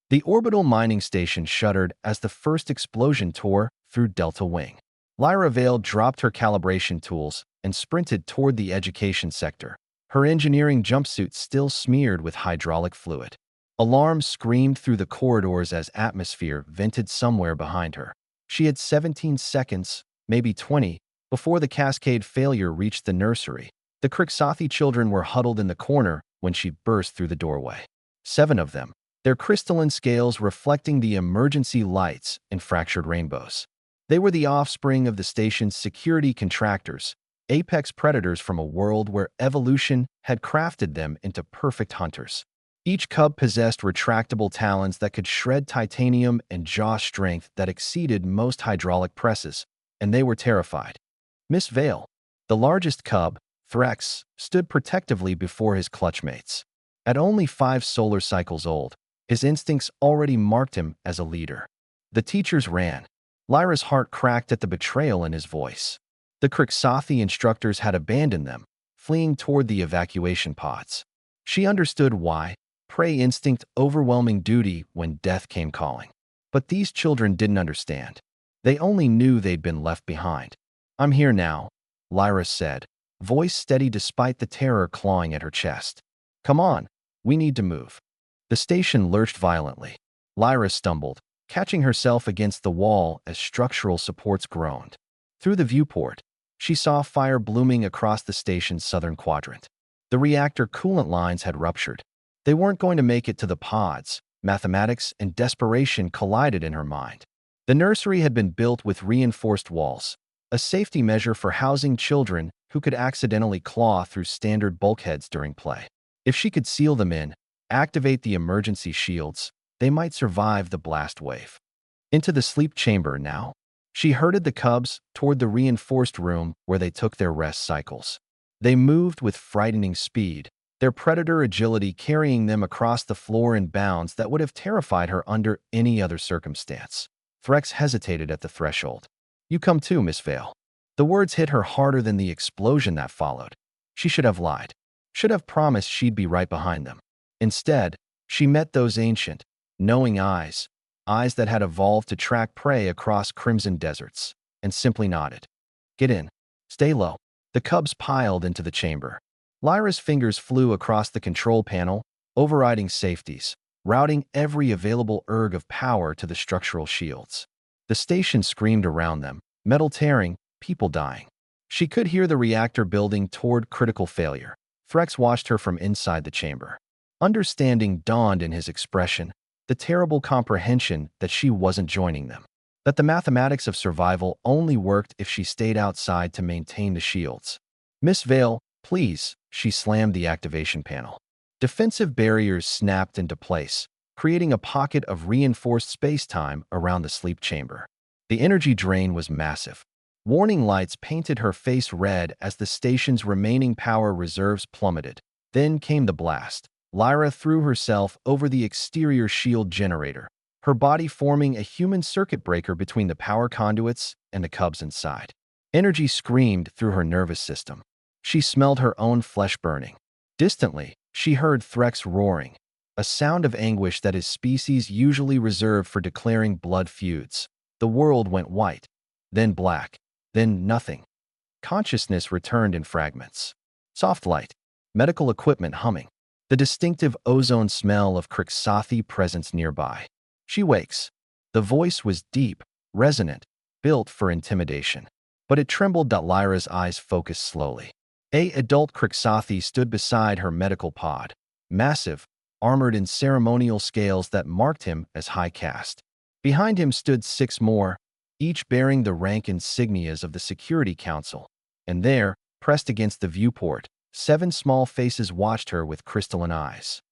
The orbital mining station shuddered as the first explosion tore through Delta Wing. Lyra Vale dropped her calibration tools and sprinted toward the education sector, her engineering jumpsuit still smeared with hydraulic fluid. Alarms screamed through the corridors as atmosphere vented somewhere behind her. She had 17 seconds, maybe 20, before the cascade failure reached the nursery. The Kriksathi children were huddled in the corner when she burst through the doorway. 7 of them, their crystalline scales reflecting the emergency lights in fractured rainbows. They were the offspring of the station's security contractors, apex predators from a world where evolution had crafted them into perfect hunters. Each cub possessed retractable talons that could shred titanium and jaw strength that exceeded most hydraulic presses, and they were terrified. Miss Vale, the largest cub, Threx, stood protectively before his clutchmates. At only 5 solar cycles old, his instincts already marked him as a leader. The teachers ran. Lyra's heart cracked at the betrayal in his voice. The Kriksathi instructors had abandoned them, fleeing toward the evacuation pods. She understood why. Prey instinct overwhelming duty when death came calling. But these children didn't understand. They only knew they'd been left behind. "I'm here now," Lyra said, voice steady despite the terror clawing at her chest. "Come on, we need to move." The station lurched violently. Lyra stumbled, catching herself against the wall as structural supports groaned. Through the viewport, she saw fire blooming across the station's southern quadrant. The reactor coolant lines had ruptured. They weren't going to make it to the pods. Mathematics and desperation collided in her mind. The nursery had been built with reinforced walls, a safety measure for housing children who could accidentally claw through standard bulkheads during play. If she could seal them in, activate the emergency shields, they might survive the blast wave. Into the sleep chamber now. She herded the cubs toward the reinforced room where they took their rest cycles. They moved with frightening speed, their predator agility carrying them across the floor in bounds that would have terrified her under any other circumstance. Threx hesitated at the threshold. "You come too, Miss Vale." The words hit her harder than the explosion that followed. She should have lied. Should have promised she'd be right behind them. Instead, she met those ancient, knowing eyes that had evolved to track prey across crimson deserts, and simply nodded. "Get in. Stay low." The cubs piled into the chamber. Lyra's fingers flew across the control panel, overriding safeties, routing every available erg of power to the structural shields. The station screamed around them, metal tearing, people dying. She could hear the reactor building toward critical failure. Threx watched her from inside the chamber. Understanding dawned in his expression, the terrible comprehension that she wasn't joining them. That the mathematics of survival only worked if she stayed outside to maintain the shields. "Miss Vale, please," she slammed the activation panel. Defensive barriers snapped into place, creating a pocket of reinforced space-time around the sleep chamber. The energy drain was massive. Warning lights painted her face red as the station's remaining power reserves plummeted. Then came the blast. Lyra threw herself over the exterior shield generator, her body forming a human circuit breaker between the power conduits and the cubs inside. Energy screamed through her nervous system. She smelled her own flesh burning. Distantly, she heard Threx roaring, a sound of anguish that his species usually reserved for declaring blood feuds. The world went white, then black, then nothing. Consciousness returned in fragments. Soft light, medical equipment humming, the distinctive ozone smell of Kriksathi presence nearby. She wakes. The voice was deep, resonant, built for intimidation. But it trembled. Lyra's eyes focused slowly. A adult Kriksathi stood beside her medical pod, massive, armored in ceremonial scales that marked him as high caste. Behind him stood 6 more, each bearing the rank insignias of the Security Council. And there, pressed against the viewport, 7 small faces watched her with crystalline eyes.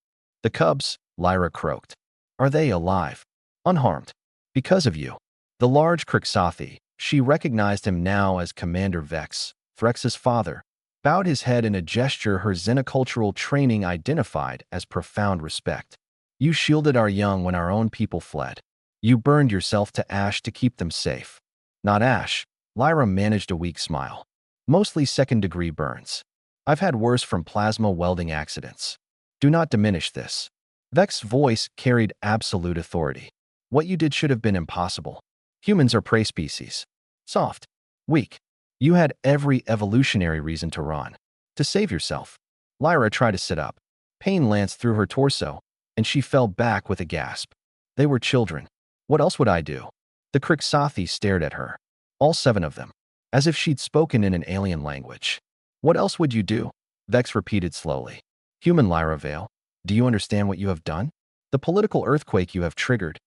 "The cubs," Lyra croaked. "Are they alive? Unharmed? Because of you." The large Kriksathi, she recognized him now as Commander Vex, Threx's father, bowed his head in a gesture her xenocultural training identified as profound respect. "You shielded our young when our own people fled. You burned yourself to ash to keep them safe." "Not ash." Lyra managed a weak smile. "Mostly second-degree burns. I've had worse from plasma welding accidents. Do not diminish this." Vex's voice carried absolute authority. What you did should have been impossible. Humans are prey species. Soft. Weak. You had every evolutionary reason to run. To save yourself. Lyra tried to sit up. Pain lanced through her torso, and she fell back with a gasp. They were children. What else would I do? The Krixathi stared at her. All 7 of them. As if she'd spoken in an alien language. What else would you do? Vex repeated slowly. Human Lyra Vale, do you understand what you have done? The political earthquake you have triggered.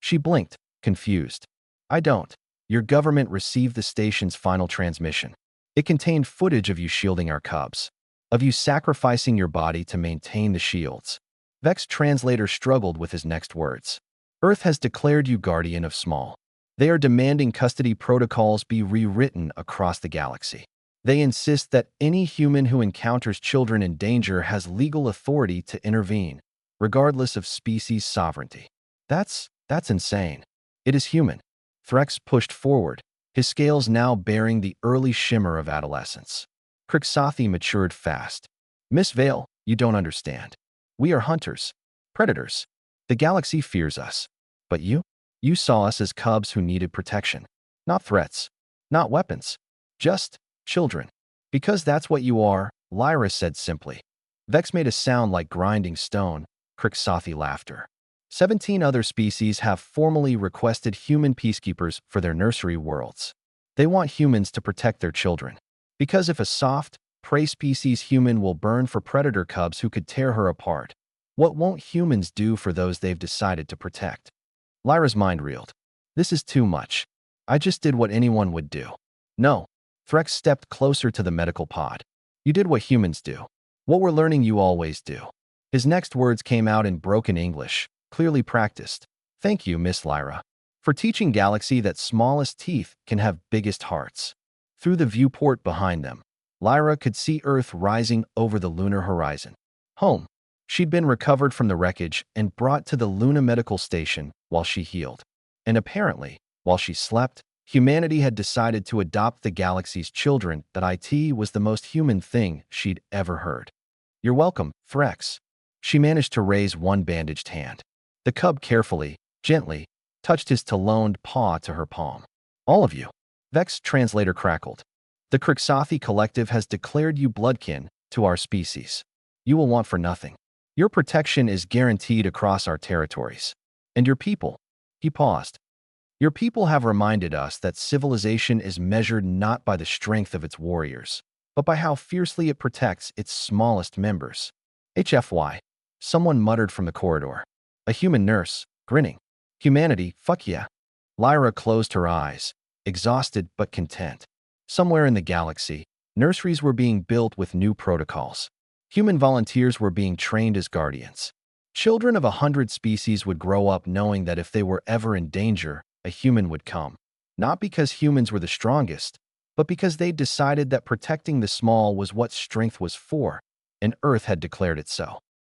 She blinked, confused. I don't. Your government received the station's final transmission. It contained footage of you shielding our cubs. Of you sacrificing your body to maintain the shields. Vex's translator struggled with his next words. Earth has declared you guardian of small. They are demanding custody protocols be rewritten across the galaxy. They insist that any human who encounters children in danger has legal authority to intervene, regardless of species sovereignty. That's insane. It is human. Threx pushed forward, his scales now bearing the early shimmer of adolescence. Krixathi matured fast. Miss Vale, you don't understand. We are hunters, predators. The galaxy fears us. But you? You saw us as cubs who needed protection. Not threats. Not weapons. Just children. Because that's what you are, Lyra said simply. Vex made a sound like grinding stone. Krixathi laughter. 17 other species have formally requested human peacekeepers for their nursery worlds. They want humans to protect their children. Because if a soft, prey species human will burn for predator cubs who could tear her apart, what won't humans do for those they've decided to protect? Lyra's mind reeled. This is too much. I just did what anyone would do. No. Threx stepped closer to the medical pod. You did what humans do. What we're learning you always do. His next words came out in broken English, clearly practiced. Thank you, Miss Lyra, for teaching Galaxy that smallest teeth can have biggest hearts. Through the viewport behind them, Lyra could see Earth rising over the lunar horizon. Home. She'd been recovered from the wreckage and brought to the Luna Medical Station while she healed. And apparently, while she slept, humanity had decided to adopt the galaxy's children. That IT was the most human thing she'd ever heard. You're welcome, Threx. She managed to raise one bandaged hand. The cub carefully, gently, touched his taloned paw to her palm. All of you. Vex translator crackled. The Krixathi Collective has declared you bloodkin to our species. You will want for nothing. Your protection is guaranteed across our territories. And your people. He paused. Your people have reminded us that civilization is measured not by the strength of its warriors, but by how fiercely it protects its smallest members. HFY. Someone muttered from the corridor. A human nurse, grinning. Humanity, fuck yeah. Lyra closed her eyes, exhausted but content. Somewhere in the galaxy, nurseries were being built with new protocols. Human volunteers were being trained as guardians. Children of 100 species would grow up knowing that if they were ever in danger, a human would come. Not because humans were the strongest, but because they decided that protecting the small was what strength was for, and Earth had declared it so.